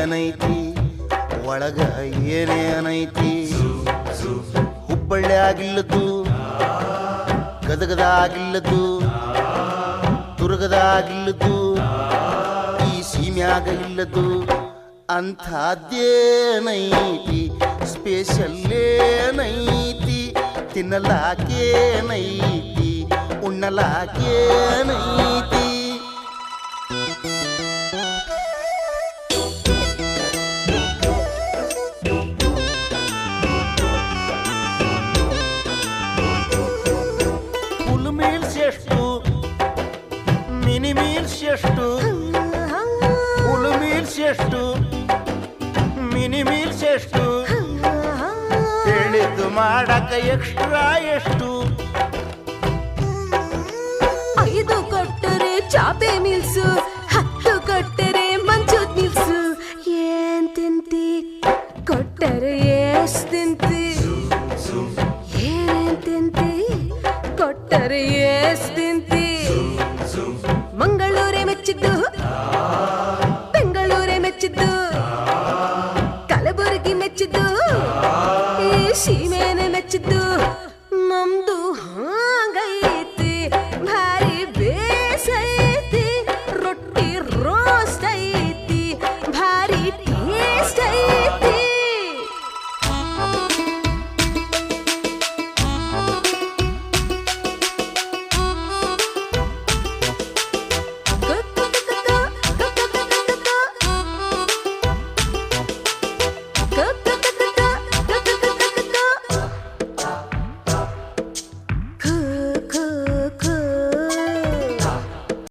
ಏನೈತಿ ಒಳಗ ಏನೇನೈತಿ ಹುಬ್ಬಳ್ಳಿ ಆಗಿಲ್ಲದು ಗದಗದಾಗಿಲ್ಲದು ದುರ್ಗದಾಗಿಲ್ಲದು ಈ ಸೀಮ್ಯಾಗ ಇಲ್ಲದು ಅಂಥದ್ದೇನೈತಿ ಸ್ಪೆಷಲ್ ಏನೈತಿ ತಿನ್ನಲಾಕೇನೈತಿ ಉಣ್ಣಲಾಕೇನೈತಿ ಫುಲ್ ಮೀಲ್ಸ್ ಎಷ್ಟು ಮಿನಿ ಮೀಲ್ಸ್ ಎಷ್ಟು ಫುಲ್ ಮೀಲ್ಸ್ ಎಷ್ಟು ಮಿನಿ ಮೀಲ್ಸ್ ಎಷ್ಟು ಹೇಳಿದ್ದು ಮಾಡಕ ಎಕ್ಸ್ಟ್ರಾ ಎಷ್ಟು 5 ಕೊಟ್ಟರೆ ಚಾಪೆ ಮೀಲ್ಸು 10 ಕೊಟ್ಟರೆ ಮಂಚೂದ್ ಮೀಲ್ಸು ಏನ್ ತಿಂತಿ ಕೊಟ್ಟರೆ ಎಷ್ಟ್ ತಿಂತಿ ಏನೇನ್ ತಿಂತಿ ಕೊಟ್ಟರೆ